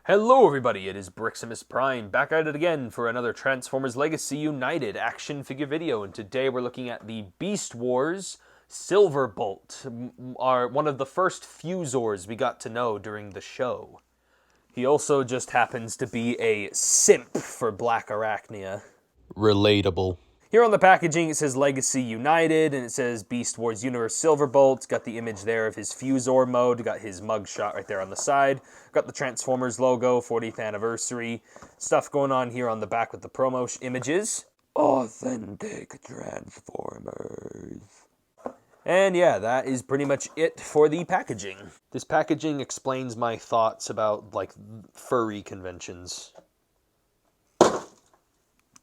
Hello everybody, it is Briximus Prime, back at it again for another Transformers Legacy United action figure video, and today we're looking at the Beast Wars Silverbolt, one of the first Fusors we got to know during the show. He also just happens to be a simp for Black Arachnia. Relatable. Here on the packaging it says Legacy United, and it says Beast Wars Universe Silverbolt. It's got the image there of his Fusor mode, got his mugshot right there on the side. Got the Transformers logo, 40th anniversary. Stuff going on here on the back with the promo images. Authentic Transformers. And yeah, that is pretty much it for the packaging. This packaging explains my thoughts about, like, furry conventions.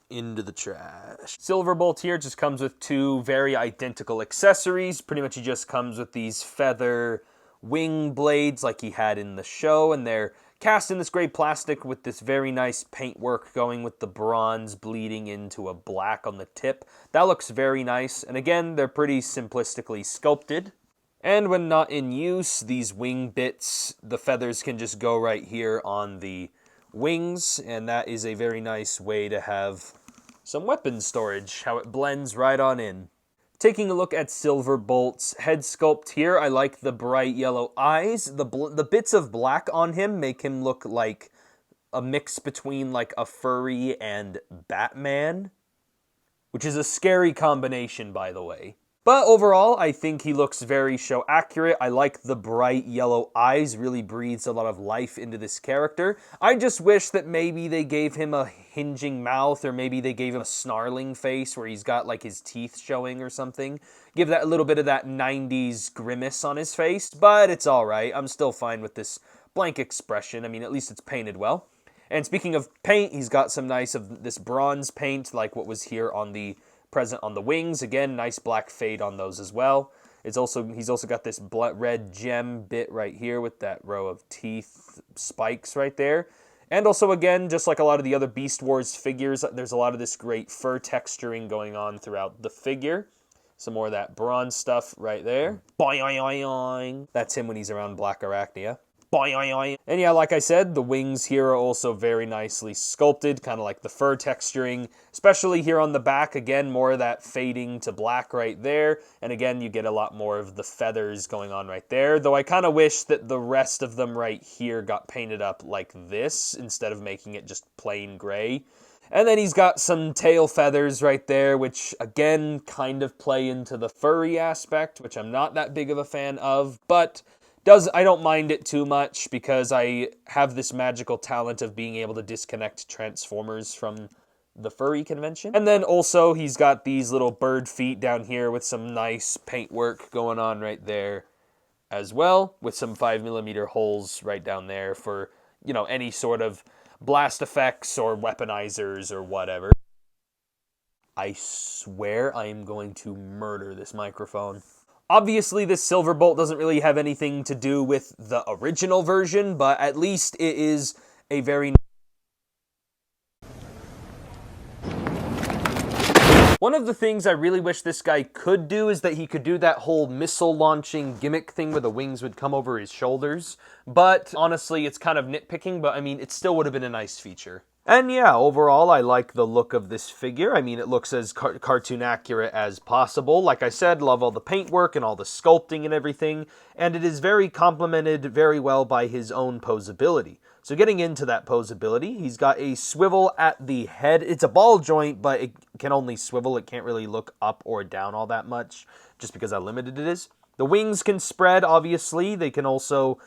Into the trash. Silverbolt here just comes with two very identical accessories. Pretty much he just comes with these feather wing blades like he had in the show, and they're cast in this gray plastic with this very nice paintwork going with the bronze bleeding into a black on the tip. That looks very nice, and again, they're pretty simplistically sculpted. And when not in use, these wing bits, the feathers can just go right here on the wings, and that is a very nice way to have some weapon storage, how it blends right on in. Taking a look at Silverbolt's head sculpt here, I like the bright yellow eyes. The bits of black on him make him look like a mix between like a furry and Batman, which is a scary combination, by the way. But overall, I think he looks very show accurate. I like the bright yellow eyes, really breathes a lot of life into this character. I just wish that maybe they gave him a hinging mouth, or maybe they gave him a snarling face where he's got like his teeth showing or something. Give that a little bit of that 90s grimace on his face, but it's alright. I'm still fine with this blank expression. I mean, at least it's painted well. And speaking of paint, he's got some nice of this bronze paint, like what was here on the present on the wings. Again, nice black fade on those as well. He's also got this red gem bit right here with that row of teeth spikes right there. And also, again, just like a lot of the other Beast Wars figures, there's a lot of this great fur texturing going on throughout the figure. Some more of that bronze stuff right there. Boing. That's him when he's around Black Arachnia. Boing. And yeah, like I said, the wings here are also very nicely sculpted, kind of like the fur texturing, especially here on the back. Again, more of that fading to black right there. And again, you get a lot more of the feathers going on right there, though I kind of wish that the rest of them right here got painted up like this instead of making it just plain gray. And then he's got some tail feathers right there, which again kind of play into the furry aspect, which I'm not that big of a fan of, but I don't mind it too much because I have this magical talent of being able to disconnect Transformers from the furry convention. And then also he's got these little bird feet down here with some nice paintwork going on right there as well, with some 5mm holes right down there for, you know, any sort of blast effects or weaponizers or whatever. I swear I am going to murder this microphone. Obviously, this Silverbolt doesn't really have anything to do with the original version, but at least it is a very... One of the things I really wish this guy could do is that he could do that whole missile launching gimmick thing where the wings would come over his shoulders. But honestly, it's kind of nitpicking, but I mean, it still would have been a nice feature. And yeah, overall, I like the look of this figure. I mean, it looks as cartoon accurate as possible. Like I said, love all the paintwork and all the sculpting and everything. And it is very complemented very well by his own posability. So getting into that posability, he's got a swivel at the head. It's a ball joint, but it can only swivel. It can't really look up or down all that much, just because how limited it is. The wings can spread, obviously. They can also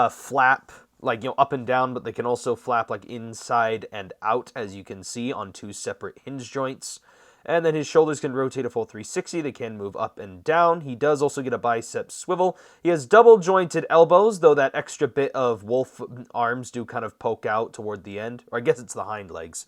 flap, like, you know, up and down, but they can also flap like inside and out, as you can see, on two separate hinge joints. And then his shoulders can rotate a full 360. They can move up and down. He does also get a bicep swivel. He has double jointed elbows, though that extra bit of wolf arms do kind of poke out toward the end. Or I guess it's the hind legs.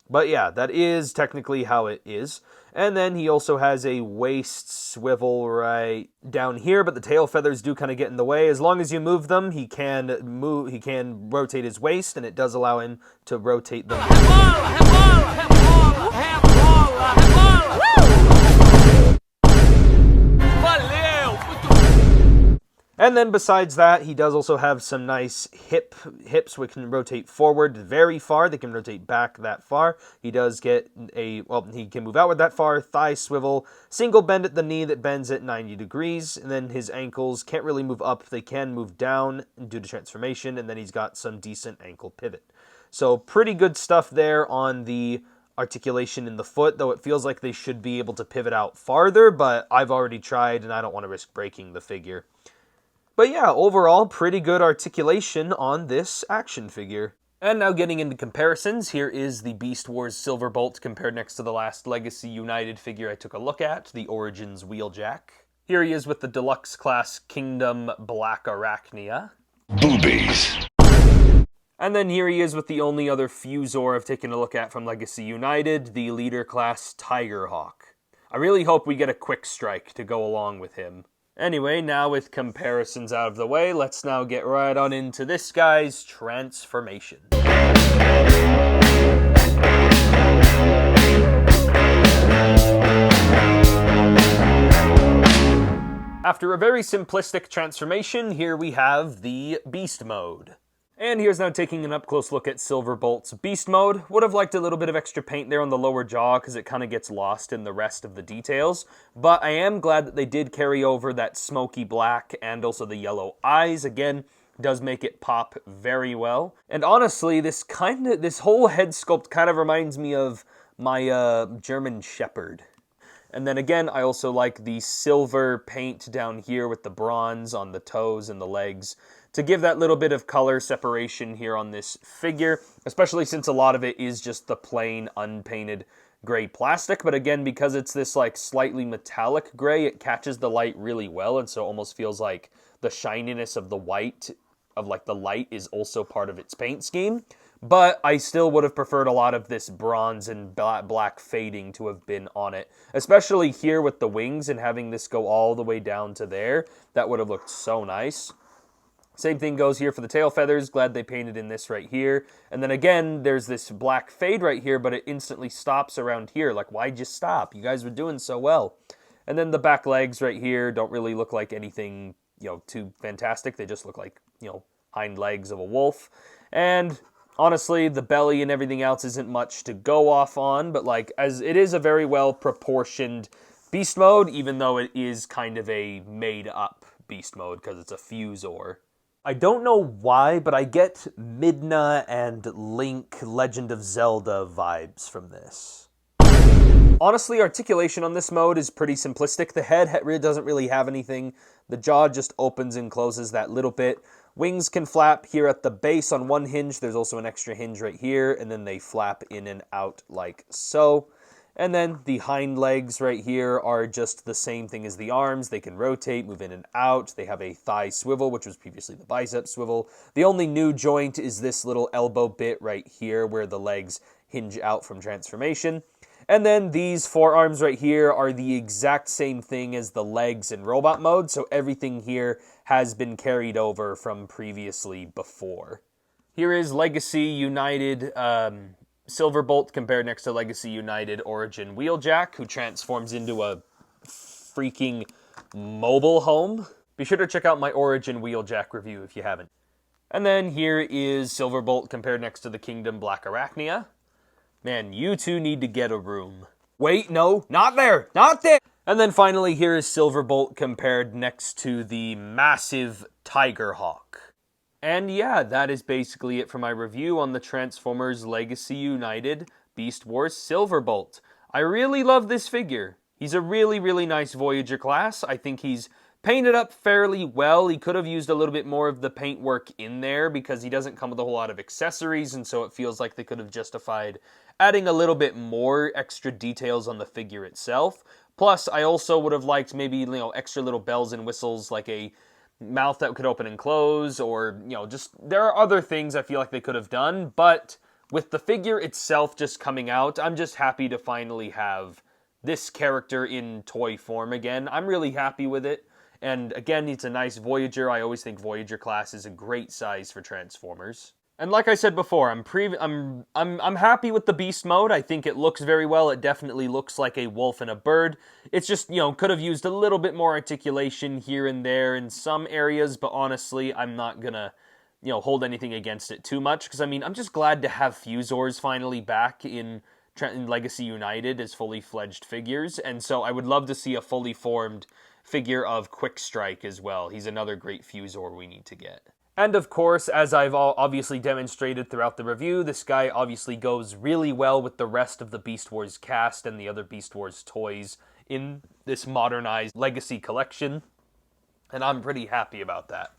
But yeah, that is technically how it is. And then he also has a waist swivel right down here, but the tail feathers do kind of get in the way. As long as you move them, he can rotate his waist, and it does allow him to rotate them. And then besides that, he does also have some nice hips which can rotate forward very far. They can rotate back that far. He does get he can move outward that far, thigh swivel, single bend at the knee that bends at 90 degrees. And then his ankles can't really move up. They can move down due to transformation. And then he's got some decent ankle pivot. So pretty good stuff there on the articulation in the foot, though it feels like they should be able to pivot out farther, but I've already tried and I don't want to risk breaking the figure. But yeah, overall, pretty good articulation on this action figure. And now getting into comparisons, here is the Beast Wars Silverbolt compared next to the last Legacy United figure I took a look at, the Origins Wheeljack. Here he is with the Deluxe Class Kingdom Black Arachnia. Boobies. And then here he is with the only other Fusor I've taken a look at from Legacy United, the Leader Class Tigerhawk. I really hope we get a quick strike to go along with him. Anyway, now with comparisons out of the way, let's now get right on into this guy's transformation. After a very simplistic transformation, here we have the Beast Mode. And here's now taking an up-close look at Silverbolt's Beast Mode. Would have liked a little bit of extra paint there on the lower jaw because it kind of gets lost in the rest of the details. But I am glad that they did carry over that smoky black and also the yellow eyes. Again, does make it pop very well. And honestly, this whole head sculpt kind of reminds me of my German Shepherd. And then again, I also like the silver paint down here with the bronze on the toes and the legs to give that little bit of color separation here on this figure, especially since a lot of it is just the plain unpainted gray plastic. But again, because it's this like slightly metallic gray, it catches the light really well, and so it almost feels like the shininess of the white of like the light is also part of its paint scheme. But I still would have preferred a lot of this bronze and black fading to have been on it. Especially here with the wings and having this go all the way down to there. That would have looked so nice. Same thing goes here for the tail feathers. Glad they painted in this right here. And then again, there's this black fade right here, but it instantly stops around here. Like, why'd you stop? You guys were doing so well. And then the back legs right here don't really look like anything, too fantastic. They just look like, hind legs of a wolf. And honestly, the belly and everything else isn't much to go off on, but as it is a very well proportioned beast mode, even though it is kind of a made up beast mode because it's a Fusor. I don't know why, but I get Midna and Link Legend of Zelda vibes from this. Honestly, articulation on this mode is pretty simplistic. The head doesn't really have anything. The jaw just opens and closes that little bit. Wings can flap here at the base on one hinge. There's also an extra hinge right here, and then they flap in and out like so. And then the hind legs right here are just the same thing as the arms. They can rotate, move in and out. They have a thigh swivel, which was previously the bicep swivel. The only new joint is this little elbow bit right here where the legs hinge out from transformation. And then these forearms right here are the exact same thing as the legs in robot mode, so everything here has been carried over from previously before. Here is Legacy United Silverbolt compared next to Legacy United Origin Wheeljack, who transforms into a freaking mobile home. Be sure to check out my Origin Wheeljack review if you haven't. And then here is Silverbolt compared next to the Kingdom Black Arachnia. Man, you two need to get a room. Wait, no, not there, not there! And then finally, here is Silverbolt compared next to the massive Tigerhawk. And yeah, that is basically it for my review on the Transformers Legacy United Beast Wars Silverbolt. I really love this figure. He's a really, really nice Voyager class. I think he's painted up fairly well. He could have used a little bit more of the paintwork in there because he doesn't come with a whole lot of accessories, and so it feels like they could have justified adding a little bit more extra details on the figure itself. Plus, I also would have liked maybe, extra little bells and whistles, like a mouth that could open and close, or, just, there are other things I feel like they could have done, but with the figure itself just coming out, I'm just happy to finally have this character in toy form again. I'm really happy with it, and again, it's a nice Voyager. I always think Voyager class is a great size for Transformers. And like I said before, I'm happy with the beast mode. I think it looks very well. It definitely looks like a wolf and a bird. It's just, could have used a little bit more articulation here and there in some areas, but honestly, I'm not gonna, hold anything against it too much, because I'm just glad to have Fusors finally back in Legacy United as fully fledged figures, and so I would love to see a fully formed figure of Quick Strike as well. He's another great Fusor we need to get. And of course, as I've obviously demonstrated throughout the review, this guy obviously goes really well with the rest of the Beast Wars cast and the other Beast Wars toys in this modernized Legacy collection, and I'm pretty happy about that.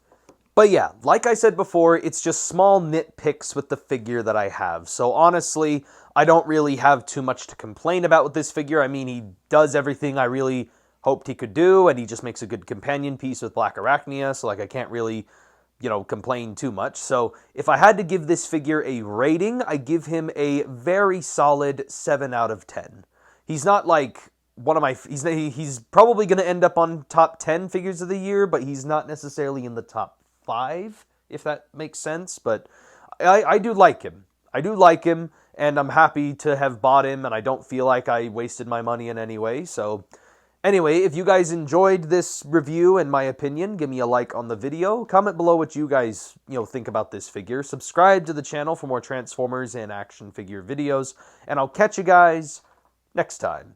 But yeah, like I said before, it's just small nitpicks with the figure that I have. So honestly, I don't really have too much to complain about with this figure. I mean, he does everything I really hoped he could do, and he just makes a good companion piece with Black Arachnia, so like I can't really complain too much. So if I had to give this figure a rating, I give him a very solid 7 out of 10. He's not like one of my, he's probably going to end up on top 10 figures of the year, but he's not necessarily in the top 5, if that makes sense. But I do like him. I do like him, and I'm happy to have bought him, and I don't feel like I wasted my money in any way. So anyway, if you guys enjoyed this review and my opinion, give me a like on the video. Comment below what you guys, think about this figure. Subscribe to the channel for more Transformers and action figure videos. And I'll catch you guys next time.